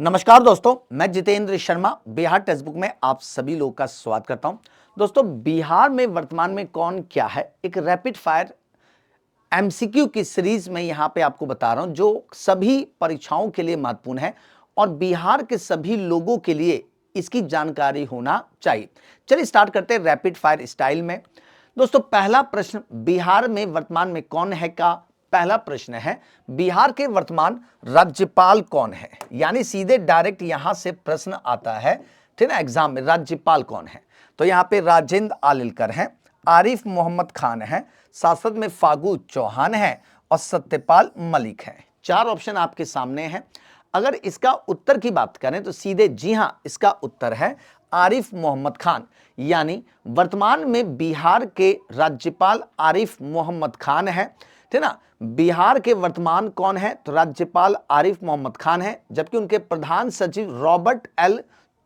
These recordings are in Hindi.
नमस्कार दोस्तों, मैं जितेंद्र शर्मा बिहार टेक्स्ट बुक में आप सभी लोगों का स्वागत करता हूं। दोस्तों, बिहार में वर्तमान में कौन क्या है, एक रैपिड फायर एमसीक्यू की सीरीज में यहां पे आपको बता रहा हूं जो सभी परीक्षाओं के लिए महत्वपूर्ण है और बिहार के सभी लोगों के लिए इसकी जानकारी होना चाहिए। चलिए स्टार्ट करते हैं रैपिड फायर स्टाइल में। दोस्तों, पहला प्रश्न, बिहार में वर्तमान में कौन है का पहला प्रश्न है, बिहार के वर्तमान राज्यपाल कौन है। यानी सीधे डायरेक्ट यहां से प्रश्न आता है, ठीक है, एग्जाम में राज्यपाल कौन है। तो यहां पे राजेंद्र आलिलकर हैं, आरिफ मोहम्मद खान है, सांसद में फागू चौहान है और सत्यपाल मलिक है। चार ऑप्शन आपके सामने हैं। अगर इसका उत्तर की बात करें तो सीधे जी हां, इसका उत्तर है आरिफ मोहम्मद खान। यानी वर्तमान में बिहार के राज्यपाल आरिफ मोहम्मद खान है, ठीक ना। बिहार के वर्तमान कौन है, तो राज्यपाल आरिफ मोहम्मद खान है, जबकि उनके प्रधान सचिव रॉबर्ट एल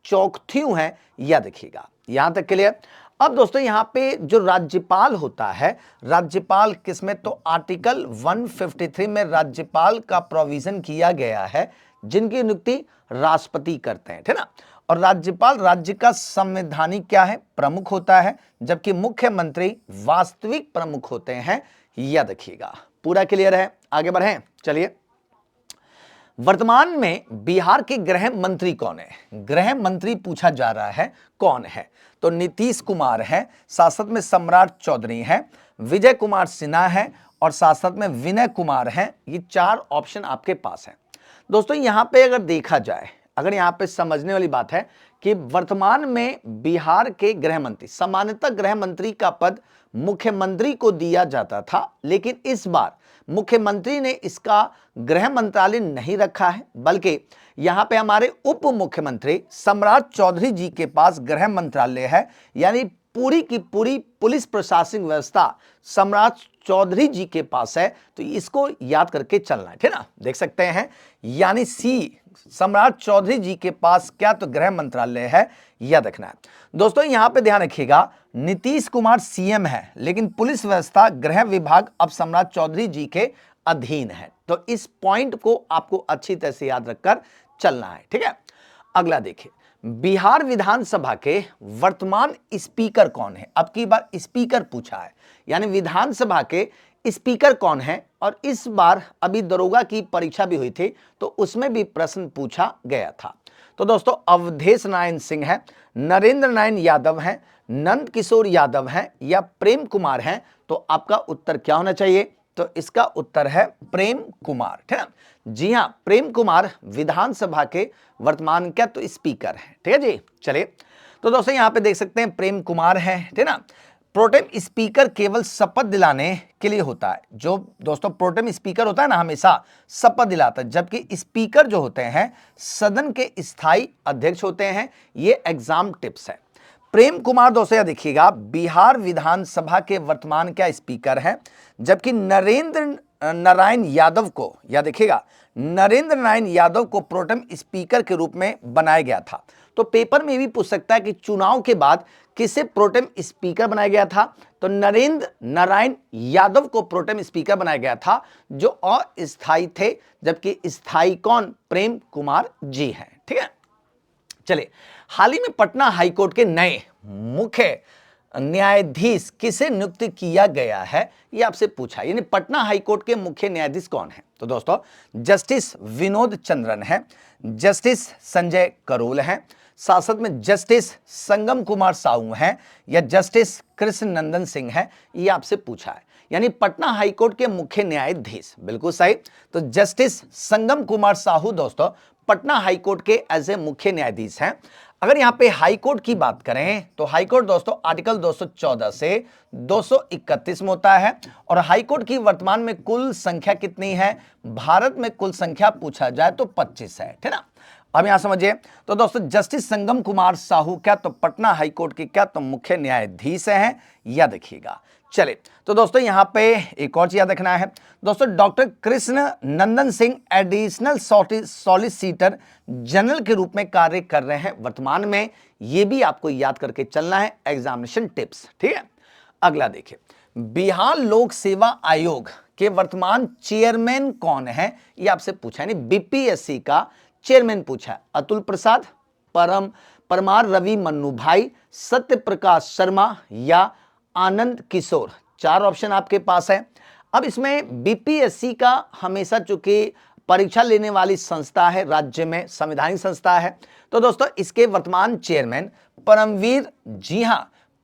चौकथ्यू हैं। यह देखिएगा, यहां तक क्लियर। अब दोस्तों यहां पे जो राज्यपाल होता है, राज्यपाल किसमें, तो आर्टिकल 153 में राज्यपाल का प्रोविजन किया गया है, जिनकी नियुक्ति राष्ट्रपति करते हैं, ठीक ना। और राज्यपाल राज्य का संवैधानिक क्या है, प्रमुख होता है, जबकि मुख्यमंत्री वास्तविक प्रमुख होते हैं। यह देखिएगा, पूरा क्लियर है। आगे बढ़ें, चलिए। वर्तमान में बिहार के गृह मंत्री कौन है, गृह मंत्री पूछा जा रहा है कौन है, तो नीतीश कुमार है, सांसद में सम्राट चौधरी है, विजय कुमार सिन्हा है और सांसद में विनय कुमार है। ये चार ऑप्शन आपके पास है। दोस्तों यहां पे अगर देखा जाए, अगर यहां पे समझने वाली बात है कि वर्तमान में बिहार के गृह मंत्री, सामान्यतः गृह मंत्री का पद मुख्यमंत्री को दिया जाता था, लेकिन इस बार मुख्यमंत्री ने इसका गृह मंत्रालय नहीं रखा है, बल्कि यहां पे हमारे उप मुख्यमंत्री सम्राट चौधरी जी के पास गृह मंत्रालय है। यानी पूरी की पूरी पुलिस प्रशासनिक व्यवस्था सम्राट चौधरी जी के पास है। तो इसको याद करके चलना है, ठीक ना, देख सकते हैं। यानी सी, सम्राट चौधरी जी के पास क्या, तो गृह मंत्रालय है, यह देखना है। दोस्तों यहां पे ध्यान रखिएगा, नीतीश कुमार सीएम है, लेकिन पुलिस व्यवस्था गृह विभाग अब सम्राट चौधरी जी के अधीन है। तो इस पॉइंट को आपको अच्छी तरह से याद रखकर चलना है, ठीक है। अगला देखिए, बिहार विधानसभा के वर्तमान स्पीकर कौन है। अब की बार स्पीकर पूछा है, यानी विधानसभा के स्पीकर कौन है। और इस बार अभी दरोगा की परीक्षा भी हुई थी, तो उसमें भी प्रश्न पूछा गया था। तो दोस्तों अवधेश नारायण सिंह है, नरेंद्र नारायण यादव हैं, नंद किशोर यादव हैं या प्रेम कुमार हैं। तो आपका उत्तर क्या होना चाहिए, तो इसका उत्तर है प्रेम कुमार, ठीक है। जी हां, प्रेम कुमार विधानसभा के वर्तमान क्या, तो स्पीकर है, ठीक है जी। चलिए, तो दोस्तों यहां पे देख सकते हैं प्रेम कुमार है, ठीक है ना। प्रोटेम स्पीकर केवल शपथ दिलाने के लिए होता है। जो दोस्तों प्रोटेम स्पीकर होता है ना, हमेशा शपथ दिलाता है, जबकि स्पीकर जो होते हैं सदन के स्थायी अध्यक्ष होते हैं। ये एग्जाम टिप्स है। प्रेम कुमार दोस्तों देखिएगा, बिहार विधानसभा के वर्तमान क्या स्पीकर हैं, जबकि नरेंद्र नारायण यादव को, या देखिएगा नरेंद्र नारायण यादव को प्रोटेम स्पीकर के रूप में बनाया गया था। तो पेपर में भी पूछ सकता है कि चुनाव के बाद किसे प्रोटेम स्पीकर बनाया गया था, तो नरेंद्र नारायण यादव को प्रोटेम स्पीकर बनाया गया था, जो अस्थायी थे, जबकि स्थायी कौन, प्रेम कुमार जी हैं, ठीक है। चलिए, हाल ही में पटना हाईकोर्ट के नए मुख्य न्यायाधीश किसे नियुक्त किया गया है, ये आपसे पूछा। यानी पटना हाईकोर्ट के मुख्य न्यायाधीश कौन है, तो दोस्तों जस्टिस विनोद चंद्रन है, जस्टिस संजय करोल हैं, सांसद में जस्टिस संगम कुमार साहू हैं या जस्टिस कृष्ण नंदन सिंह हैं, ये आपसे पूछा है। यानी पटना हाईकोर्ट के मुख्य न्यायाधीश, बिल्कुल सही, तो जस्टिस संगम कुमार साहू दोस्तों पटना हाईकोर्ट के एज ए मुख्य न्यायाधीश हैं। अगर यहां पे हाईकोर्ट की बात करें तो हाईकोर्ट दोस्तों आर्टिकल 214 से 231 में होता है। और हाईकोर्ट की वर्तमान में कुल संख्या कितनी है, भारत में कुल संख्या पूछा जाए तो 25 है, ठीक ना। अब यहां समझिए, तो दोस्तों जस्टिस संगम कुमार साहू क्या, तो पटना हाईकोर्ट के क्या, तो मुख्य न्यायाधीश हैं, यह देखिएगा। चलिए, तो दोस्तों यहां पे एक और चीज याद रखना है दोस्तों, doctor Krishna Nandan Singh additional solicitor general के रूप में कार्य कर रहे हैं वर्तमान में। यह भी आपको याद करके चलना है, एग्जामिनेशन टिप्स, ठीक है। अगला देखिए, बिहार लोक सेवा आयोग के वर्तमान चेयरमैन कौन है, यह आपसे पूछा। यानी बीपीएससी का चेयरमैन पूछा है? अतुल प्रसाद, परमार रवि मन्नू भाई, सत्य प्रकाश शर्मा या आनंद किशोर। 4 ऑप्शन आपके पास है। अब इसमें बीपीएससी का हमेशा चूंकि परीक्षा लेने वाली संस्था है, राज्य में संवैधानिक संस्था है, तो दोस्तों इसके वर्तमान चेयरमैन परमवीर, जी हां,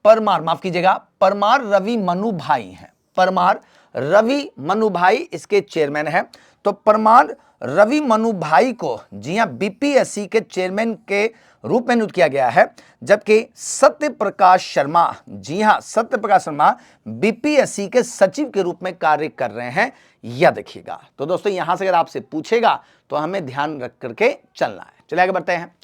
परमार, माफ कीजिएगा, परमार रवि मनु भाई हैं। परमार रवि मनु भाई इसके चेयरमैन हैं। तो परमार रवि मनु भाई को, जी हां, बीपीएससी के चेयरमैन के रूप में नियुक्त किया गया है, जबकि सत्य प्रकाश शर्मा, जी हां, सत्य प्रकाश शर्मा बीपीएससी के सचिव के रूप में कार्य कर रहे हैं, यह देखिएगा। तो दोस्तों यहां से अगर आपसे पूछेगा तो हमें ध्यान रख करके चलना है। चलिए आगे बढ़ते हैं।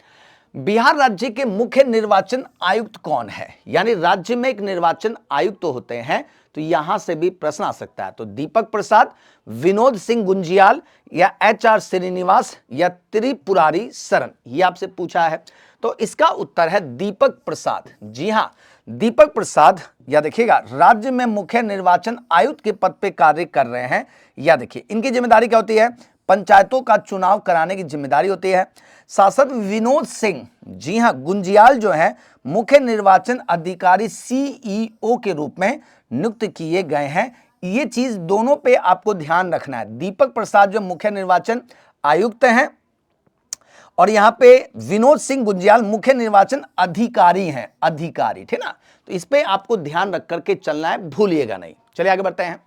बिहार राज्य के मुख्य निर्वाचन आयुक्त कौन है? यानी राज्य में एक निर्वाचन आयुक्त तो होते हैं, तो यहां से भी प्रश्न आ सकता है। तो दीपक प्रसाद, विनोद सिंह गुंजियाल या एचआर श्रीनिवास या त्रिपुरारी शरण, ये आपसे पूछा है। तो इसका उत्तर है दीपक प्रसाद। जी हां, दीपक प्रसाद, या देखिएगा, राज्य में मुख्य निर्वाचन आयुक्त के पद पे कार्य कर रहे हैं। या देखिए इनकी जिम्मेदारी क्या होती है? पंचायतों का चुनाव कराने की जिम्मेदारी होती है। सांसद विनोद सिंह, जी हां, गुंजियाल जो है मुख्य निर्वाचन अधिकारी सीईओ के रूप में नियुक्त किए गए हैं। ये चीज दोनों पे आपको ध्यान रखना है। दीपक प्रसाद जो मुख्य निर्वाचन आयुक्त हैं और यहां पे विनोद सिंह गुंजियाल मुख्य निर्वाचन अधिकारी हैं, अधिकारी, ठीक ना। तो इस पे आपको ध्यान रख करके चलना है, भूलिएगा नहीं। चलिए आगे बढ़ते हैं।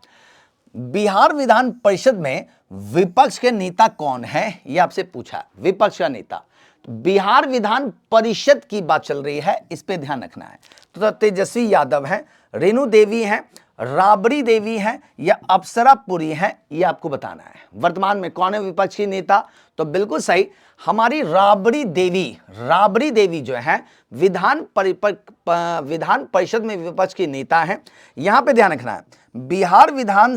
बिहार विधान परिषद में विपक्ष के नेता कौन है? यह आपसे पूछा, विपक्ष का नेता। तो बिहार विधान परिषद की बात चल रही है, इस पे ध्यान रखना है। तो तेजस्वी यादव हैं, रेणु देवी हैं, राबड़ी देवी हैं या अप्सरा पुरी हैं, ये आपको बताना है। वर्तमान में कौन है विपक्ष की नेता? तो बिल्कुल सही, हमारी राबड़ी देवी। राबड़ी देवी जो है विधान परिषद में विपक्ष की नेता हैं। यहां पे ध्यान रखना है, बिहार विधान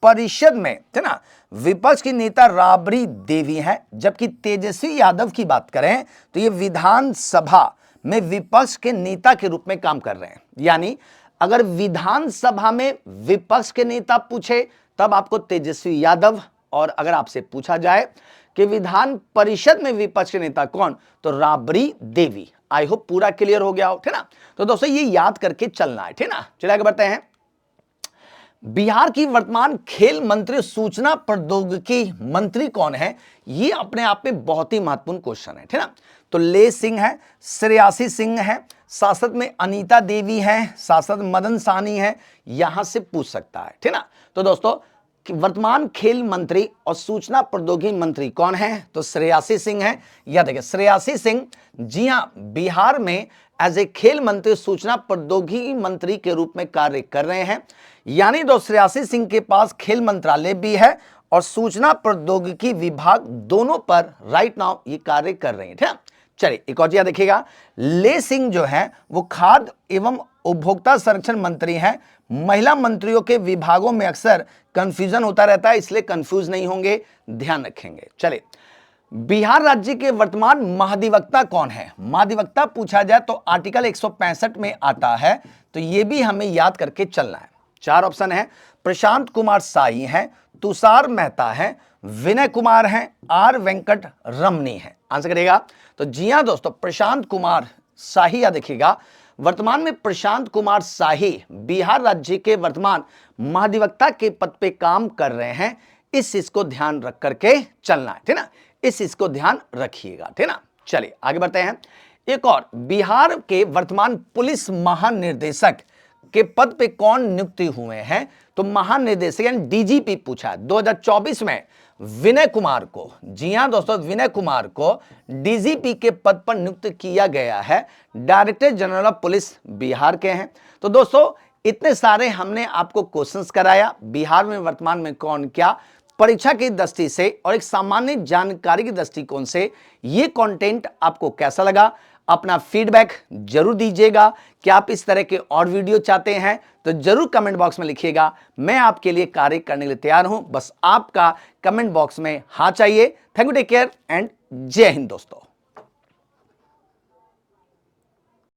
परिषद में, है ना, विपक्ष की नेता राबड़ी देवी हैं, जबकि तेजस्वी यादव की बात करें तो ये विधानसभा में विपक्ष के नेता के रूप में काम कर रहे हैं। यानी अगर विधानसभा में विपक्ष के नेता पूछे तब आपको तेजस्वी यादव, और अगर आपसे पूछा जाए कि विधान परिषद में विपक्ष के नेता कौन, तो राबड़ी देवी। आई होप पूरा क्लियर हो गया हो, ठीक ना। तो दोस्तों ये याद करके चलना है, ठीक ना। चलिए आगे बढ़ते हैं। बिहार की वर्तमान खेल मंत्री, सूचना प्रौद्योगिकी मंत्री कौन है? ये अपने आप में बहुत ही महत्वपूर्ण क्वेश्चन है, ठीक ना। तो ले सिंह है, श्रेयासी सिंह है, सांसद में अनीता देवी है, सांसद मदन साहनी है, यहां से पूछ सकता है, ठीक ना। तो दोस्तों वर्तमान खेल मंत्री और सूचना प्रौद्योगिकी मंत्री कौन है? तो श्रेयासी सिंह है। या देखिए श्रेयासी सिंह, जी हां, बिहार में एज ए खेल मंत्री, सूचना प्रौद्योगिकी मंत्री के रूप में कार्य कर रहे हैं। यानी दो श्रेयासी सिंह के पास खेल मंत्रालय भी है और सूचना प्रौद्योगिकी विभाग, दोनों पर राइट नाउ ये कार्य कर रहे हैं, ठीक है। चलिए एक और चीज देखिएगा, ले सिंह जो है वो खाद्य एवं उपभोक्ता संरक्षण मंत्री हैं। महिला मंत्रियों के विभागों में अक्सर कंफ्यूजन होता रहता है, इसलिए कंफ्यूज नहीं होंगे, ध्यान रखेंगे। चलिए, बिहार राज्य के वर्तमान महाधिवक्ता कौन है? महाधिवक्ता पूछा जाए तो आर्टिकल 165 में आता है, तो यह भी हमें याद करके चलना है। 4 ऑप्शन है, प्रशांत कुमार साई हैं, तुषार मेहता है, विनय कुमार हैं, आर वेंकट रमनी है। आंसर करेगा तो जी हां दोस्तों, प्रशांत कुमार साही। या देखिएगा, वर्तमान में प्रशांत कुमार साही बिहार राज्य के वर्तमान महाधिवक्ता के पद पे काम कर रहे हैं। इस चीज को ध्यान रख करके चलना है, ठीक ना। इस चीज को ध्यान रखिएगा, ठीक ना। चलिए आगे बढ़ते हैं। एक और, बिहार के वर्तमान पुलिस महानिर्देशक के पद पे कौन नियुक्ति हुए हैं? तो महानिर्देशक यानी डीजीपी पूछा 2024 में विनय कुमार को, जी हां दोस्तों, विनय कुमार को डीजीपी के पद पर नियुक्त किया गया है। Director general of police Bihar के हैं। तो दोस्तों इतने सारे हमने आपको क्वेश्चंस कराया, बिहार में वर्तमान में कौन क्या, परीक्षा की दृष्टि से और एक सामान्य जानकारी की दृष्टिकोण से ये कंटेंट आपको कैसा लगा? अपना फीडबैक जरूर दीजिएगा। क्या आप इस तरह के और वीडियो चाहते हैं तो जरूर कमेंट बॉक्स में लिखिएगा। मैं आपके लिए कार्य करने के लिए तैयार हूं, बस आपका कमेंट बॉक्स में हाँ चाहिए। Thank you, take care and जय हिंद दोस्तों।